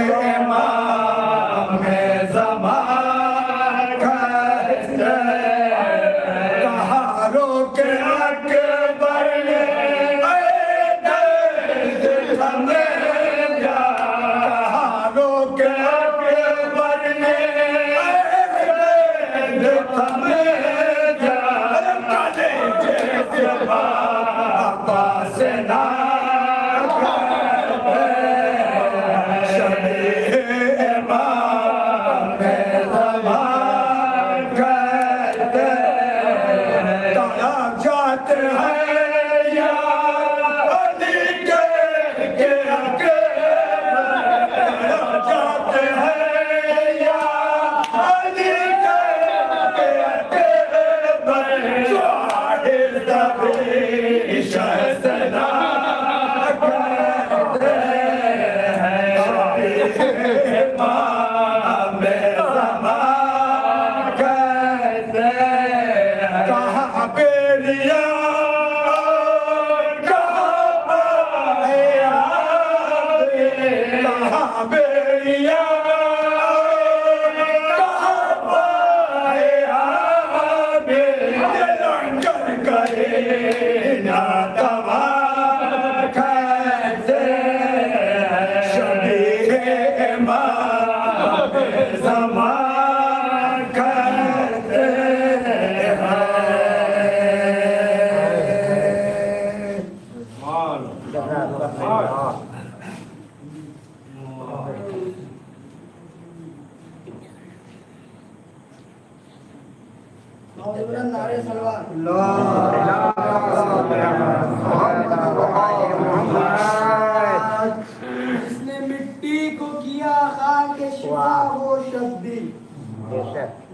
امام زمان کہتے کہاں روک اکبر نے درد تھمے جا کہاں روک اکبر نے درد تھمے جا کلیجے سے عباس نہ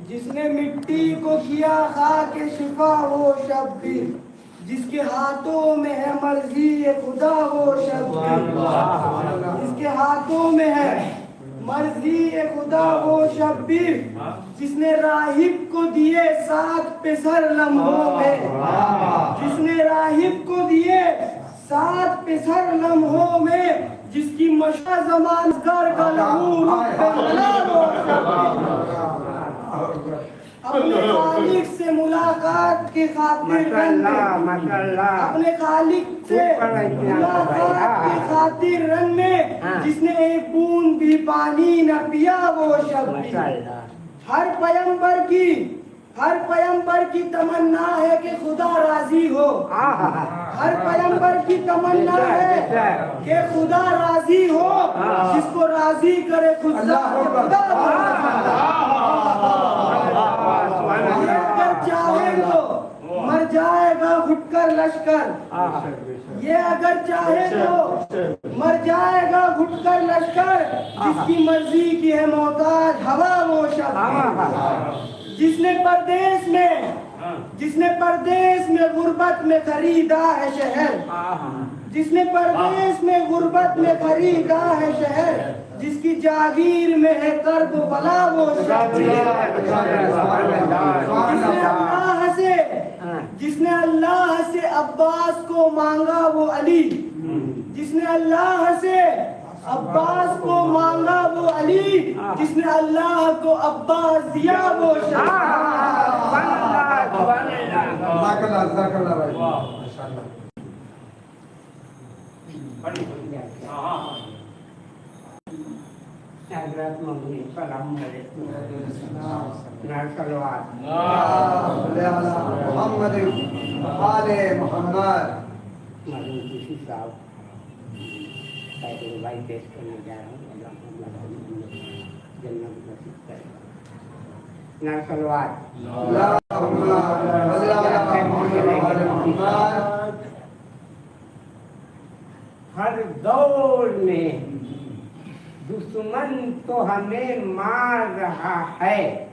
جس نے مٹی کو کیا خاک شفا وہ شبیر جس کے ہاتھوں میں ہے مرضی خدا وہ شبیر جس کے ہاتھوں میں ہے مرضی خدا وہ شبیر جس نے راہب کو دیے سات پسر لمحوں میں جس نے راہب کو دیے سات پسر لمحوں میں جس کی مشا زمان کر گلہور اپنے خالق سے ملاقات کی خاطر رن میں اپنے خالق سے ملاقات کی خاطر رن میں جس نے ایک بوند بھی پانی نہ پیا وہ شبیر ہر پیغمبر کی تمنا ہے کہ خدا راضی ہو ہر پیغمبر کی تمنا ہے کہ خدا راضی ہو جس کو راضی کرے خدا اگر چاہے تو مر جائے گا گھٹ کر لشکر یہ اگر چاہے تو مر جائے گا گھٹ کر لشکر جس کی مرضی کی ہے محتاج ہوا وہ شبیر جس نے پردیس میں غربت میں خریدا ہے شہر جس نے پردیس میں غربت میں خریدا ہے شہر جس کی جاگیر میں ہے کرب و بلا وہ شبیر جس نے اللہ سے عباس کو مانگا وہ علی جس نے اللہ سے عباس کو مانگا وہ علی جس نے اللہ کو عباس دیا وہ بھائی پیش کرنے جا رہا ہوں جنت نصیب کرے سلوات ہر دور میں دشمن تو ہمیں مار رہا ہے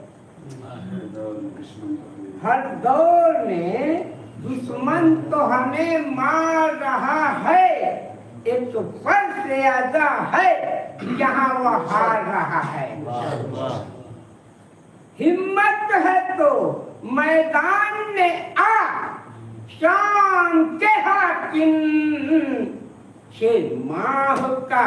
ہر دور میں دشمن تو ہمیں مار رہا ہے ایک تو فرض زیادہ ہے یہاں وہ ہار رہا ہے ہمت ہے تو میدان میں آ شان کے حاکم شیر ماہ کا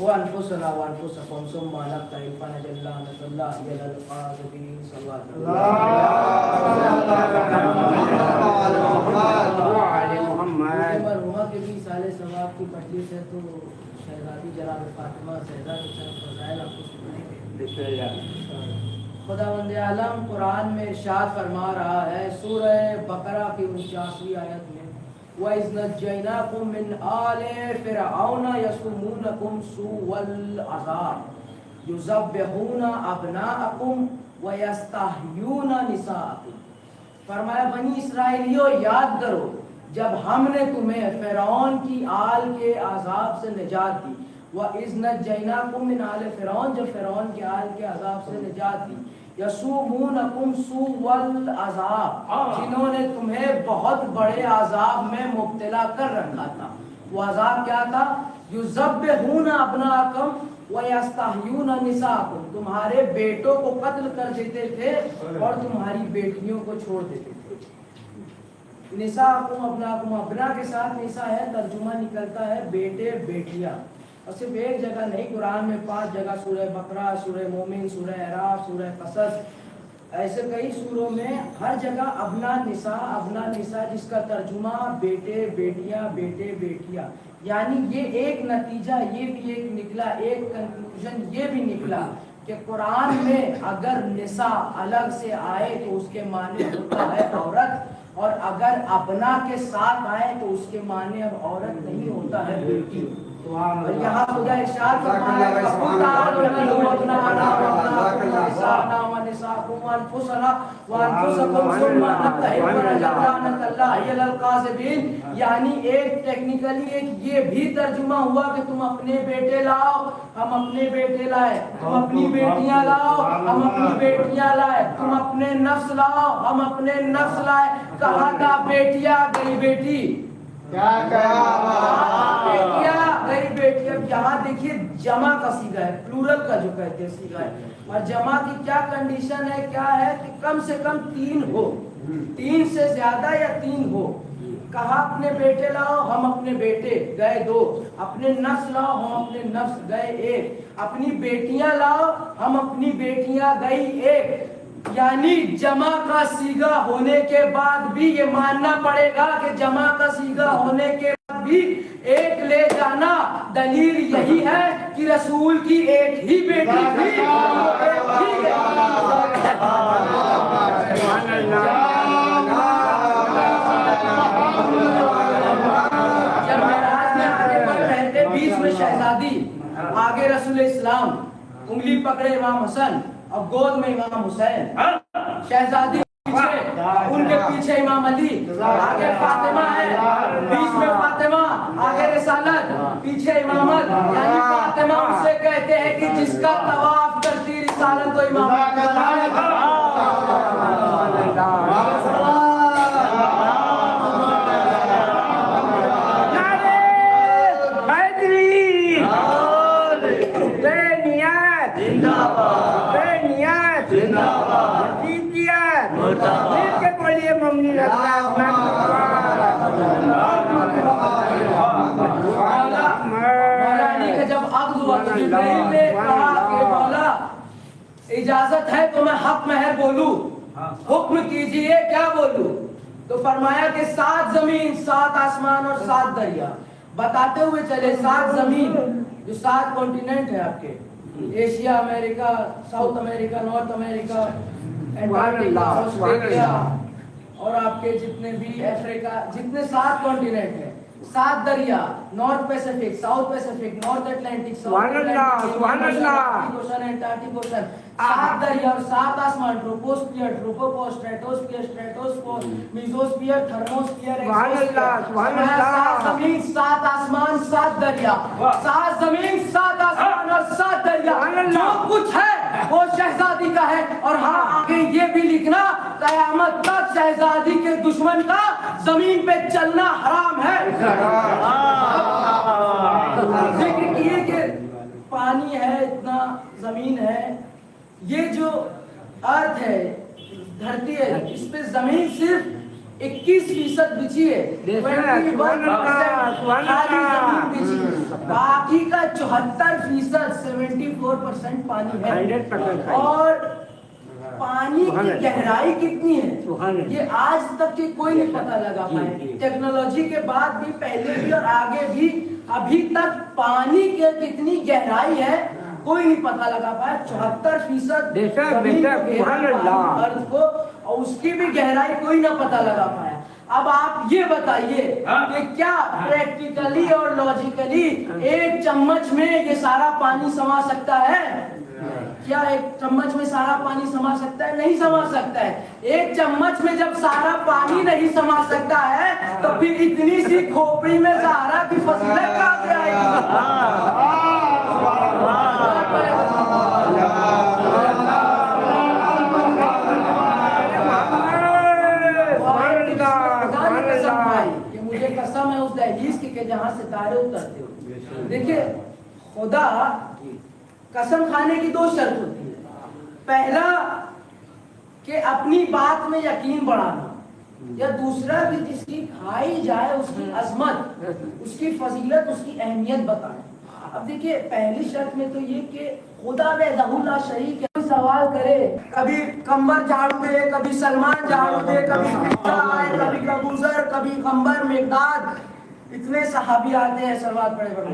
وأنفسنا وأنفسكم ثم نبتهل فنجعل لعنة الله على الكاذبين صلى الله عليه محمد مرحوما کے 20 سال ثواب کی پٹلی سے تو شہزادی جناب فاطمہ زہرا کے طرف فضائل آپ کو سنائیں گے بسم اللہ خداوند عالم قرآن میں ارشاد فرما رہا ہے سورہ بقرہ کی 49ویں آیت میں وَإِذْ نَجَّيْنَاكُمْ مِنْ آلِ فِرْعَوْنَ يَسُومُونَكُمْ سُوءَ الْعَذَابِ يُذَبِّحُونَ أَبْنَاءَكُمْ وَيَسْتَحْيُونَ نِسَاءَكُمْ فرمایا بنی اسرائیلیوں یاد کرو جب ہم نے تمہیں فرعون کی آل کے عذاب سے نجات دی وَإِذْ نَجَّيْنَاكُمْ مِنْ آلِ فِرْعَوْنَ جب فرعون کی آل کے عذاب سے نجات دی یسومونکم سوء العذاب، جنہوں نے تمہیں بہت بڑے عذاب میں مبتلا کر رکھا تھا. وہ عذاب کیا تھا؟ یذبحون ابناءکم ویستحیون نساءکم، تمہارے بیٹوں کو قتل کر دیتے تھے اور تمہاری بیٹیوں کو چھوڑ دیتے تھے. نساءکم ابناءکم، ابنا کے ساتھ نساء ہے، ترجمہ نکلتا ہے بیٹے بیٹیاں. اور صرف ایک جگہ نہیں، قرآن میں 5 جگہ، سورہ بقرہ، سورہ مومن، سورہ اعراف، سورہ قصص، ایسے کئی سوروں میں ہر جگہ ابنا نساء، جس کا ترجمہ بیٹے بیٹیاں، بیٹے بیٹیاں. یعنی یہ ایک نتیجہ یہ بھی ایک نکلا، ایک کنکلوژن یہ بھی نکلا کہ قرآن میں اگر نساء الگ سے آئے تو اس کے معنی ہوتا ہے عورت، اور اگر ابنا کے ساتھ آئے تو اس کے معنی اب عورت نہیں ہوتا ہے بیٹی. اور یہاں خدا ارشاد فرمایا ہے فَقُلْ تَعَالَوْا نَدْعُو أَبْنَاءَنَا وَأَبْنَاءَكُمْ وَنِسَاءَنَا وَنِسَاءَكُمْ وَأَنفُسَنَا وَأَنفُسَكُمْ ثُمَّ نَبْتَهِلْ فَنَجْعَلْ لَعْنَتَ اللَّهِ عَلَى الْكَاذِبِينَ. یعنی ایک ٹیکنیکلی ایک یہ بھی ترجمہ ہوا کہ تم اپنے بیٹے لاؤ، ہم اپنے بیٹے لائے، تم اپنی بیٹیاں لاؤ، ہم اپنی بیٹیاں لائے، تم اپنے نفس لاؤ، ہم اپنے نفس لائے. کہا تھا بیٹیاں گئی بیٹی، کیا بیٹیاں گئی بیٹی. اب یہاں دیکھیے جمع کا صیغہ ہے، پلورل کا جو کہتے ہیں صیغہ ہے، اور جمع کی کیا کنڈیشن ہے، کیا ہے کہ کم سے کم 3 ہو، 3 سے زیادہ یا 3 ہو. کہا اپنے بیٹے لاؤ، ہم اپنے بیٹے گئے 2، اپنے نفس لاؤ، ہم اپنے نفس گئے 1، اپنی بیٹیاں لاؤ، ہم اپنی بیٹیاں گئی 1. یعنی جمع کا صیغہ ہونے کے بعد بھی یہ ماننا پڑے گا کہ جمع کا صیغہ ہونے کے بعد بھی ایک لے جانا دلیل یہی ہے کہ رسول کی ایک ہی بیٹی تھی. جب معراج میں آگے بڑھ رہے تھے، بیچ میں شہزادی، آگے رسول اسلام، انگلی پکڑے امام حسن اور گود میں امام حسین، شہزادی پیچھے، ان کے پیچھے امام علی، آگے فاطمہ ہے، بیچ میں فاطمہ، آگے رسالت، پیچھے امامت. یعنی فاطمہ اسے کہتے ہیں کہ جس کا طواف کرتی رسالت و امامت. اجازت ہے تو میں حق مہر بولوں، حکم کیجئے کیا بولوں. تو فرمایا کہ 7 زمین، 7 آسمان اور 7 دریا. بتاتے ہوئے چلے 7 زمین جو 7 کانٹیننٹ ہے آپ کے، ایشیا، امریکہ، ساؤتھ امریکہ، نارتھ امریکہ، انٹارکٹیکا، آسٹریلیا، اور آپ کے جتنے بھی افریقہ، جتنے 7 کانٹیننٹ ہیں. 7 دریا، north Pacific, south Pacific, north Atlantic, south ocean, Antarctic ocean. 7 دریا اور 7 آسمان، ٹروپوسفیئر، ٹروپوپوسٹریٹوسفیئر، اسٹریٹوسفیئر، میزوسفیئر، تھرموسفیئر، ایکسوسفیئر. 7 زمین، 7 آسمان، 7 دریا. 7 زمین، 7 آسمان اور 7 دریا. جو کچھ ہے وہ شہزادی کا ہے. اور ہاں آگے یہ بھی لکھنا قیامت تک شہزادی کے دشمن کا زمین پہ چلنا حرام ہے. ذکر کیے کہ پانی ہے، اتنا زمین ہے، یہ جو ارتھ ہے، دھرتی ہے، اس پہ زمین صرف 21% بچی ہے، 21% خالی زمین بچی ہے. باقی کا 74%، 74% پانی ہے. اور پانی کی گہرائی کتنی ہے یہ آج تک کہ کوئی نہیں پتہ لگا پائے. ٹیکنالوجی کے بعد بھی، پہلے بھی اور آگے بھی، ابھی تک پانی کی کتنی گہرائی ہے کوئی نہیں پتہ لگا پایا. 74% ارض کو، اور اس کی بھی گہرائی کوئی نہ پتہ لگا پایا. اب آپ یہ بتائیے کہ کیا پریکٹیکلی اور لاجیکلی 1 چمچ میں یہ سارا پانی سما سکتا ہے؟ کیا 1 چمچ میں سارا پانی سما سکتا ہے؟ نہیں سما سکتا ہے. 1 چمچ میں جب سارا پانی نہیں سما سکتا ہے تو پھر اتنی سی کھوپڑی میں زہرا کی فضیلت کہاں سے آئے گی؟ کہ جہاں ستارے اترتے ہو. دیکھیے خدا قسم کھانے کی دو شرط ہوتی ہے. پہلا کہ اپنی بات میں یقین بڑھانا, یا دوسرا کہ جس کی کھائی جائے اس کی عظمت, اس کی فضیلت, اس کی اہمیت بتائیں. اب دیکھیے پہلی شرط میں تو یہ کہ خدا وحدہ لا شریک ہے. سوال کرے, کبھی کمبر جھاڑو دے, کبھی سلمان جھاڑو دے, کبھی کبھی کبوزر, کبھی کمبر, مقداد, اتنے صحابی آتے ہیں. صلوات پڑھے پڑھے.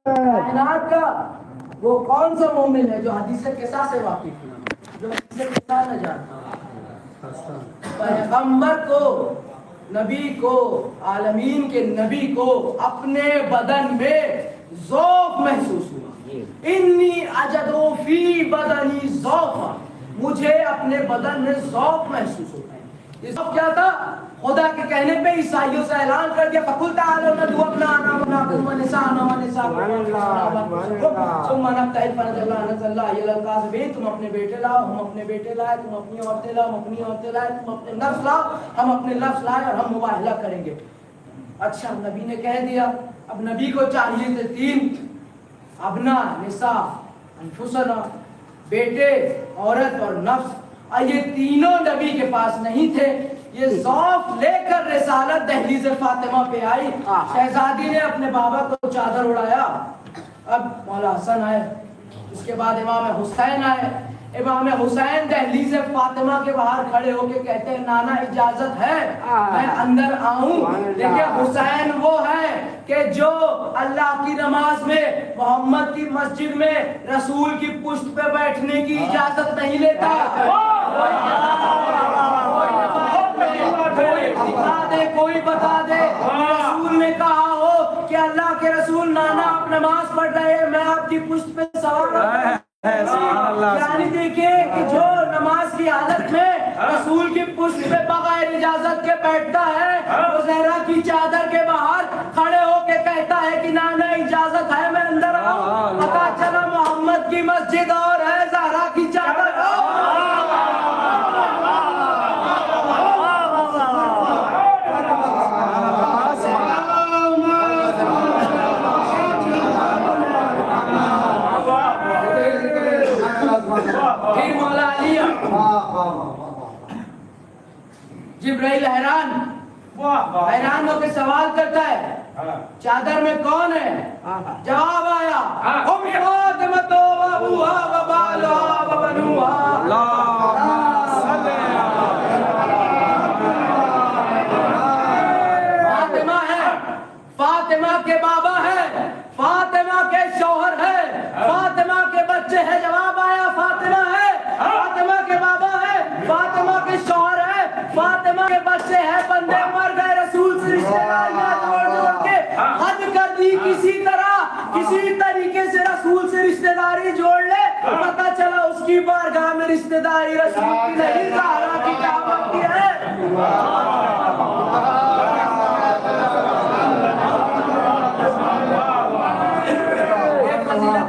کائنات کا وہ کون سا مومن ہے جو حدیث قصہ سے واقف ہے, جو حدیث قصہ نہ جانتا؟ پیغمبر کو, نبی کو, عالمین کے نبی کو اپنے بدن میں ذوق محسوس ہوا. انی اجدو فی بدنی ذوقا, مجھے اپنے بدن میں ذوق محسوس ہوتا ہے. یہ ذوق کیا تھا؟ خدا کے کہنے پہ عیسائیوں سے اعلان کر دیا فقل تعالوا ندعو ابناءنا وابناءکم ونساءنا ونساءکم ثم نبتهل فنجعل لعنة الله على الكاذبين. تم اپنے بیٹے لاؤ, ہم اپنے بیٹے لائے, تم اپنی عورتیں لاؤ, ہم اپنی عورتیں لائے, تم اپنے نفس لاؤ, ہم اپنے نفس لائے, اور ہم مباہلہ کریں گے. اچھا نبی نے کہہ دیا. اب نبی کو چاہیے تھے تین, ابنا, نساء, انفسنا, بیٹے, عورت اور نفس. اور یہ تینوں نبی کے پاس نہیں تھے. یہ ذوق لے کر رسالت دہلیز فاطمہ پہ آئی. شہزادی نے اپنے بابا کو چادر اڑایا. اب مولا حسن آئے, اس کے بعد امام حسین آئے. امام حسین دہلیز فاطمہ کے باہر کھڑے ہو کے کہتے ہیں نانا اجازت ہے میں اندر آؤں. دیکھیں حسین وہ ہے کہ جو اللہ کی نماز میں, محمد کی مسجد میں رسول کی پشت پہ بیٹھنے کی اجازت نہیں لیتا. کوئی دکھا دے, کوئی بتا دے رسول نے کہا ہو کہ اللہ کے رسول نانا آپ نماز پڑھ رہے ہیں, میں آپ کی پشت پہ سوار ہوں. یعنی دیکھیں کہ جو نماز کی حالت میں رسول کی پشت پہ بغیر اجازت کے بیٹھتا ہے, وہ زہرا کی چادر کے باہر کھڑے ہو کے کہتا ہے کہ نانا اجازت ہے میں اندر آؤں. پتا چلا محمد کی مسجد اور ہے, زہرا کی چادر جبرائیل حیران ہو کے سوال کرتا ہے چادر میں کون ہے؟ جواب آیا فاطمہ و ابوہا و بالہا و بنوہا. فاطمہ ہے, فاطمہ کے بابا ہے, فاطمہ کے شوہر ہے, فاطمہ کے بچے ہیں. جواب آیا فاطمہ ہے, فاطمہ کے بابا ہے, فاطمہ کے شوہر ہے, فاطمہ کے بچے ہیں. بندے مر گئے, رسول سے رشتے داریاں جوڑ کے حد کر دی. کسی طرح کسی طریقے سے رسول سے رشتے داری جوڑ لے, پتہ چلا اس کی بارگاہ میں رشتے داری رسول کی نہیں, زہرا کی دعوت کی ہے.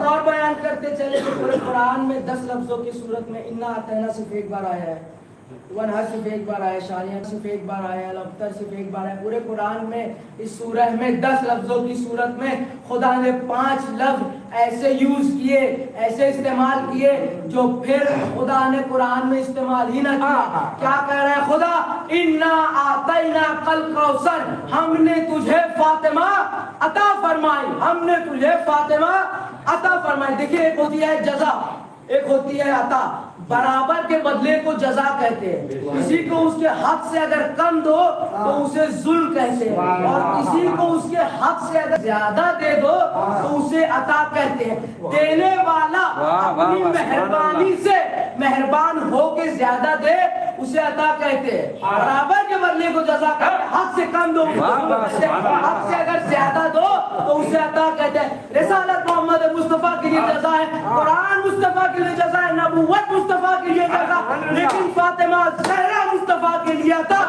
اور بیان کرتے چلے کہ پورے قرآن میں 10 لفظوں کی صورت میں انا اعطینا صرف ایک بار آیا ہے, ونہر صرف ایک بار آیا, شاریہ صرف ایک بار آیا, الابتر صرف ایک بار آیا. پورے قرآن میں اس سورہ میں 10 لفظوں کی صورت میں خدا نے 5 لفظ ایسے یوز کیے, ایسے استعمال کیے جو پھر خدا نے قرآن میں استعمال ہی نہ کیا. کیا کہہ رہا ہے خدا؟ انا اعطینا کل کوثر, ہم نے تجھے فاطمہ عطا فرمائی, ہم نے تجھے فاطمہ عطا فرمائی. دیکھیے ایک ہوتی ہے جزا, ایک ہوتی ہے عطا. برابر کے بدلے کو جزا کہتے ہیں. کسی کو اس کے حق سے اگر کم دو تو اسے ظلم کہتے ہیں, اور کسی کو اس کے حق سے اگر زیادہ دے دو تو اسے عطا کہتے ہیں. دینے والا اپنی مہربانی سے مہربان ہو کے زیادہ دے اسے عطا کہتے ہیں. برابر کے بدلے کو جزا کہتے ہیں. حق سے کم دو, حق سے اگر زیادہ دو تو اسے عطا کہتے ہیں. رسالت محمد مصطفیٰ کے لیے جزا ہے, قرآن مصطفیٰ کے لیے جزا ہے, نبوت مصطفیٰ کے لیے جزا, لیکن فاطمہ زہرا مصطفیٰ کے لیے تھا.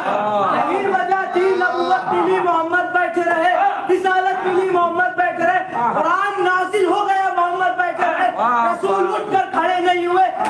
یہی وجہ تھی نبوت ملی محمد بیٹھے رہے, رسالت ملی محمد بیٹھے رہے, قرآن نازل ہو گیا محمد بیٹھے رہے. رسول اٹھ کر کھڑے نہیں ہوئے,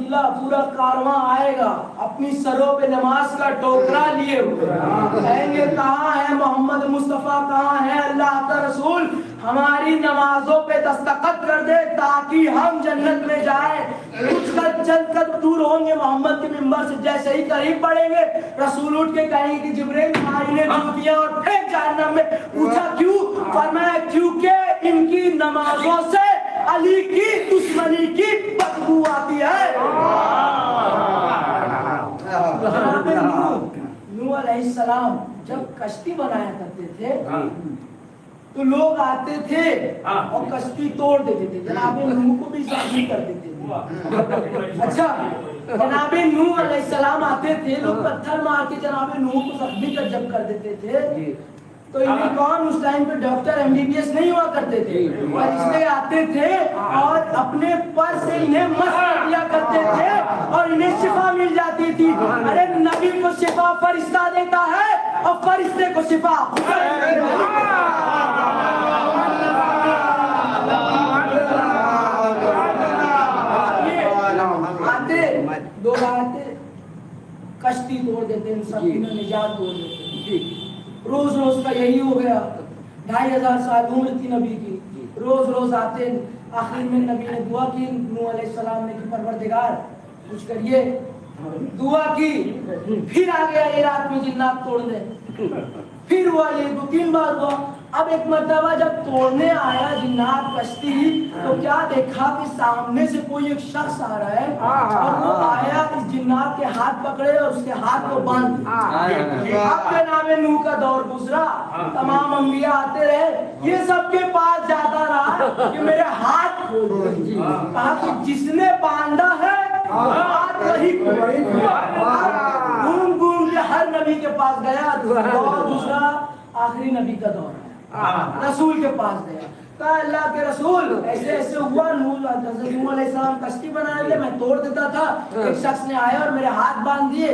قبیلہ پورا کارواں آئے گا اپنی سروں پہ نماز کا ٹوکرا لیے ہوئے، کہیں گے کہاں ہے محمد مصطفیٰ، کہاں ہے اللہ کا رسول، ہماری نمازوں پہ دستخط کر دے تاکہ ہم جنت میں جائیں۔ کچھ چند قدم دور ہوں گے محمد کے منبر سے، جیسے ہی قریب پڑیں گے رسول اٹھ کے کہیں گے کہ جبریل تمہاری نے جوتیاں اور پھینک جہنم میں۔ پوچھا کیوں؟ فرمایا کیونکہ ان کی نمازوں سے علی کی دشمنی کی بدبو آتی ہے۔ جناب نوح علیہ السلام جب کشتی بنایا کرتے تھے تو لوگ آتے تھے اور کشتی توڑ دیتے تھے، جناب نوح کو بھی زخمی کر دیتے تھے۔ اچھا جناب نوح علیہ السلام آتے تھے، لوگ پتھر مار کے جناب نوح کو زخمی کر جب کر دیتے تھے تو انہیں کون، اس ٹائم پہ ڈاکٹر MBBS نہیں ہوا کرتے تھے، فرشتے آتے تھے اور اپنے پر سے انہیں مس کر دیا کرتے تھے اور انہیں شفا مل جاتی تھی۔ ارے نبی کو شفا فرشتہ دیتا ہے اور فرشتے کو شفا آتے دو آتے کشتی توڑ دیتے ہیں، سفینہ نجات توڑ دیتے ہیں۔ روز روز کا یہی ہو گیا، 2500 سال عمر تھی نبی کی، روز روز آتے، آخر میں نبی نے دعا کی، نوح علیہ السلام نے کہ پروردگار کچھ کریے، دعا کی، پھر آ گیا یہ رات میں جنات توڑنے، پھر ہوا یہ 2-3 بار ہوا۔ اب ایک مرتبہ جب توڑنے آیا جنات کشتی تو کیا دیکھا کہ سامنے سے کوئی ایک شخص آ رہا ہے اور وہ آیا اس جنات کے ہاتھ پکڑے اور اس کے ہاتھ کو باندھ۔ اب جناب نوح کا دور گزرا، تمام انبیاء آتے رہے، یہ سب کے پاس جاتا رہا کہ میرے ہاتھ کھول دو، کہا کہ جس نے باندھا ہے ہاتھ وہی کھول۔ گھوم گھوم کے ہر نبی کے پاس گیا، دور گزرا، آخری نبی کا دور ہے، رسول کے پاس گیا، کہا اللہ کے رسول ایسے ایسے ہوا، نوح علیہ السلام کشتی بنا لے، میں توڑ دیتا تھا، ایک شخص نے آیا اور میرے ہاتھ باندھ دیے،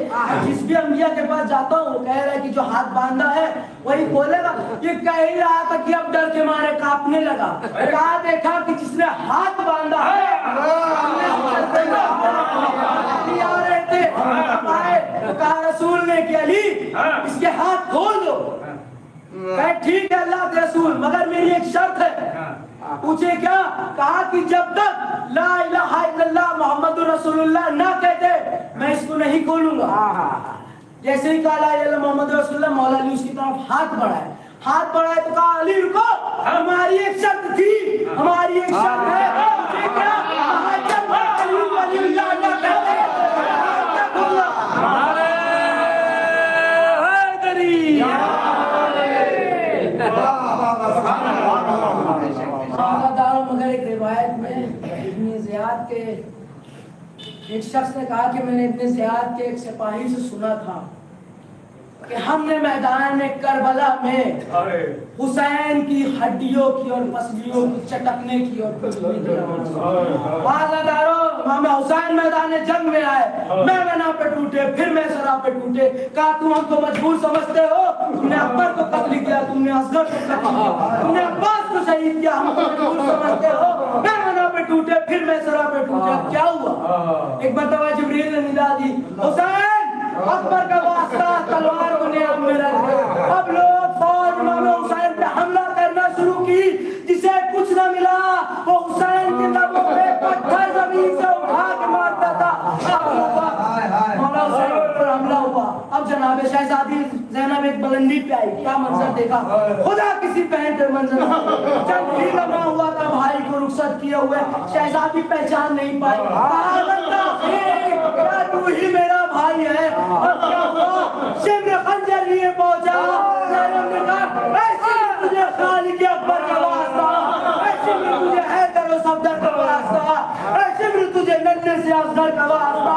جس بھی انبیاء کے پاس جاتا ہوں وہ کہہ رہا ہے کہ جو ہاتھ باندھا ہے وہی کھولے گا۔ یہ کہہ ہی رہا تھا کہ اب ڈر کے مارے کانپنے لگا، کہا دیکھا کہ جس نے ہاتھ باندھا ہے آ رہے تھے، کہا رسول نے کہ علی اس کے ہاتھ کھول دو۔ کہا ٹھیک ہے اللہ کے رسول، مگر میری ایک شرط ہے۔ پوچھے کیا؟ کہا کہ جب تک لا الہ الا اللہ محمد رسول اللہ نہ کہتے میں اس کو نہیں کھولوں گا۔ جیسے ہی کہا لا الہ الا اللہ محمد رسول اللہ، مولا علی اس کی طرف ہاتھ بڑھائے، ہاتھ بڑھائے تو کہا علی رکو، ہماری ایک شرط تھی، ہماری ایک شرط ہے۔ پوچھے کیا؟ کہا جب تک علی ولی اللہ نہ کہتے مگر ایک روایت میں ابن زیاد کے ایک شخص نے کہا کہ میں نے ابن زیاد کے ایک سپاہی سے سنا تھا کہ ہم نے میدان کربلا میں حسین کی ہڈیوں کی اور پسلیوں کی چٹکنے کی اور کچلنے کی آواز امام حسین میدان جنگ میں آئے، میں بنا پہ ٹوٹے، پھر میں سرا پہ ٹوٹے، کہا تم ہم کو مجبور سمجھتے ہو، تم نے اکبر کو قتل کیا، تم نے اصغر کو قتل کیا، تم نے عباس کو شہید کیا، ہم کو مجبور سمجھتے ہو، میں بنا پہ ٹوٹے، پھر میں سرا پہ ٹوٹے۔ اب کیا ہوا؟ ایک مرتبہ جبریل نے ندا دی، حسین اکبر کا واسطہ تلوار کو نیام میں رکھ دے۔ اب لوگ فوج امام حسین پہ حملہ کرنا شروع کی، جسے کچھ نہ ملا وہ حسین کے لبوں پہ پتھر زمین سے اٹھا کے مارتا تھا۔ مولا حسین پر حملہ ہوا۔ اب جناب شہزادی زینب ایک بلندی پہ آئی، کیا منظر دیکھا، خدا کسی بہن پہ منظر جب بھی لگا ہوا تھا بھائی کو رخصت کیے ہوئے، شہزادی پہچان نہیں پائی، کیا تو ہی میرا بھائی ہے؟ اور کیا ہوا؟ شمر خنجر لیے پہنچا، زینب نے کہا ایسے تجھے خالق اکبر کا واسطہ، ایسے تجھے حیدر و صفدر کا واسطہ، ایسے تجھے ننھے سے اصغر کا واسطہ،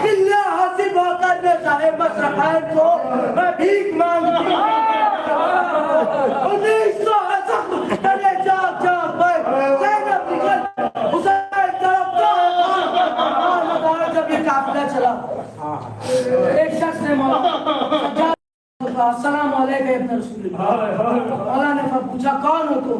اللہ حاصل ہو کر نے صاحب مشرقین کو میں بھیک مانگتی ہوں۔ 1968 تلے چاک چاک پر زینب نکل حسین طرف جب یہ قافلہ چلا، ایک شخص نے السلام علیکم ابن رسول اللہ، مولا نے پوچھا کون ہو تم؟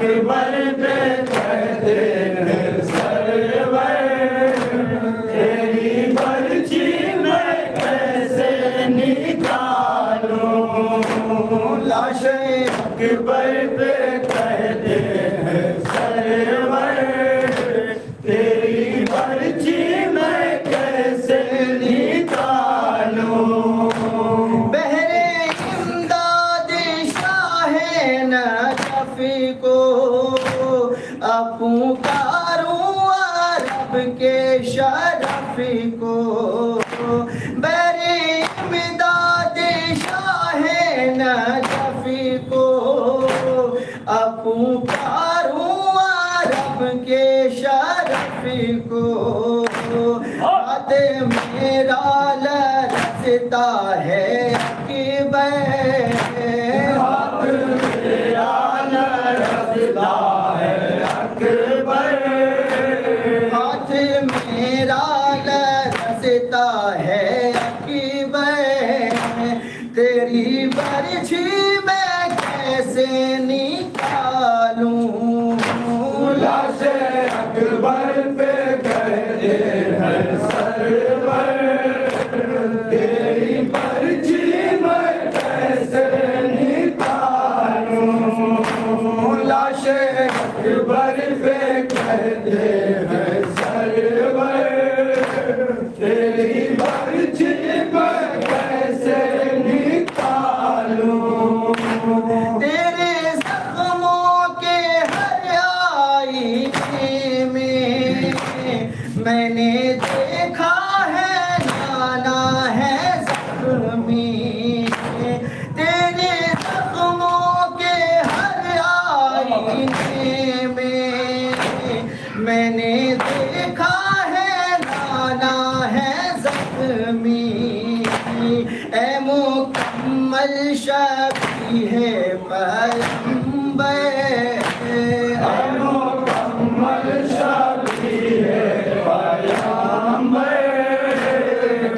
اکبر پہ کہتے ہیں سرور، تیری برچی میں کیسے نکالوں، لاش اکبر پہ کہتے ہیں سرور، تیری برچی میں کیسے نکالوں، بہرے امداد شاہ نجف کو اب پکاروں عرب کے شرف کو، بہرے امداد شاہ نجف کو اب پکاروں عرب کے شرف کو، ہاتھ میرا لرزتا ہے اکبر، ہاتھ میرا لرزتا ہے اکبر، ہاتھ میرا لرزتا ہے اکبر، تیری برچھی میں کیسے نکالوں، لاش اکبر پہ کہتے ہیں سرور، تیری برچی میں کیسے نکالوں، لاش اکبر پہ کہتے ہیں سرور، تیری برچی میں کیسے نکالوں، تیرے زخموں کے ہر آئینے میں نے دیکھا ہے جانا ہے زخمی، تیرے زخموں کے ہر آئینے میں نے دیکھا ہے جانا ہے زخمی، اے مکمل شبیہ پیغمبر، اے مکمل شبیہ پیغمبر،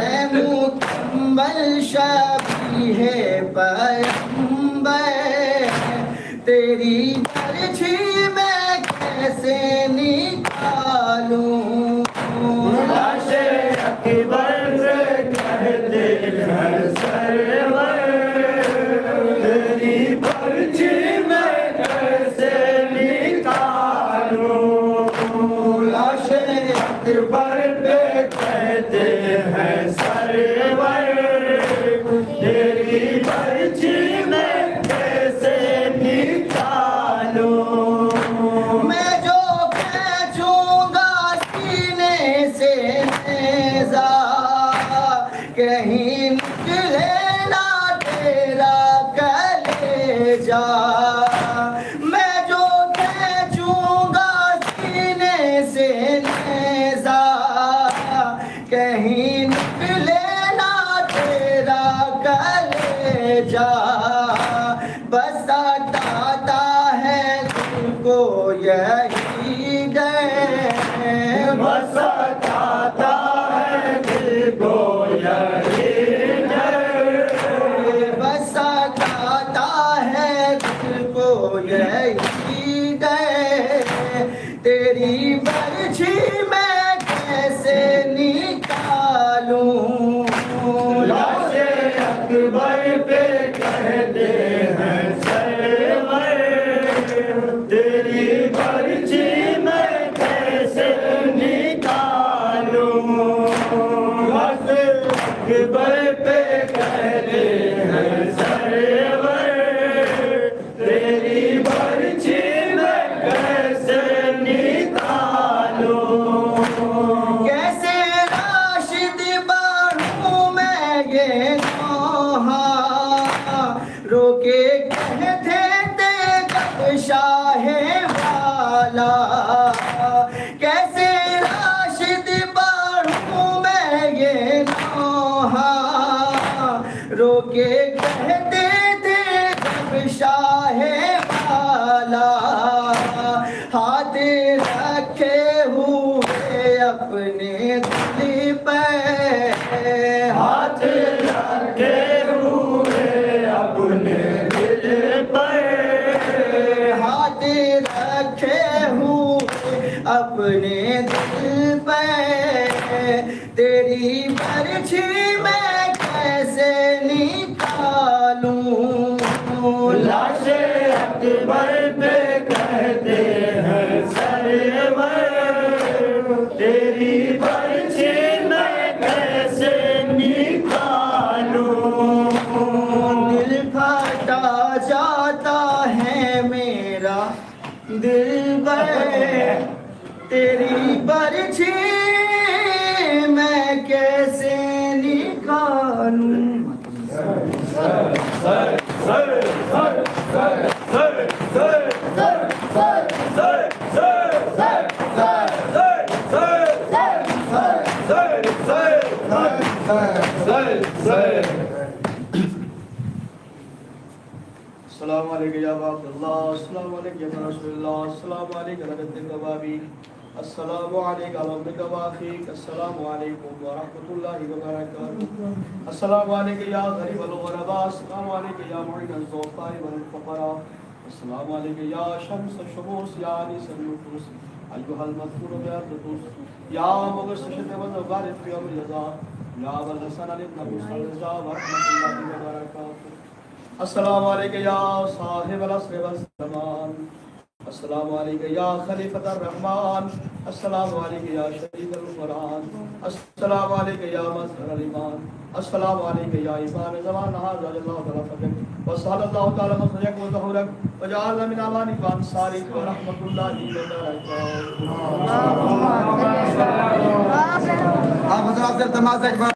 اے مکمل شبیہ پیغمبر، تیری برچھی میں کیسے نکالوں، لاش اکبر سے کہتے ہیں سرور، تیری برچی میں کیسے نکالوں، لاش اکبر پہ کہتے ہیں سرور، تیری برچی میں کیسے نکالوں، میں جو کھینچوں گا سینے سے نیزہ کہیں نکلے نہ تیرا کلیجہ، میں جو کھینچوں گا سینے سے نیزہ کہیں نکلے نہ تیرا کلیجہ، بس ستاتا ہے تم کو یہی ڈر، بس ستاتا ہے دل کو یہی ڈر، بس ستاتا ہے دل کو یہی ڈر، تیری برچھی میں کیسے نکالوں، لاش اکبر پہ کہتے ہیں سرور، تیری برچی میں کیسے نکالوں، لاش اکبر پہ کہتے ہیں سرور، تیری برچی میں کیسے نکالوں، کیسے راشد بڑھوں میں یہ نوحہ، روکے کہتے تھے جب شاہ والا، کیسے راشد بڑھوں میں یہ نوحہ، روکے کہتے تھے جب شاہ والا، ہاتھ رکھے ہوئے اپنے دل پہ، ہاتھ رکھے ہوئے اپنے دل پر، ہاتھ اپنے دل پہ تیری برچھی میں کیسے نکالوں لاش اکبر پہ کہتے ہیں سرور تیری برچھی میں کیسے نکالوں دل پھٹا جاتا ہے میرا دل بھر تیری برچھی میں کیسے نکالوں السلام علیکم یا عبد اللہ السلام علیکم یا رسول اللہ السلام علیکم ورحمۃ اللہ السلام علیکم ورحمۃ اللہ السلام علیکم ورحمۃ اللہ وبرکاتہ السلام علیکم یا غریب الغرباء السلام علیکم یا معین الضعفاء والفقراء السلام علیکم یا شمس الشموس یا انیس النفوس ایها المذکور بالخصوص یا مغششۃ وبارک فی امر رضا یا والحسن ابن ابو رضا ورحمۃ اللہ وبرکاتہ السلام علیکم یا صاحب العصر والزمان السلام علیکم یا خلیفۃ الرحمن السلام علیکم یا شریف القرآن السلام علیکم یا مظہر الایمان السلام علیکم یا امام زمان هذا اللہ تعالی فضلک وصلی اللہ تعالی مصرک و ظہورک وجعلنا من امانک وانصارک ورحمۃ اللہ وبرکاتہ. آپ حضرات سے تماز ایک بار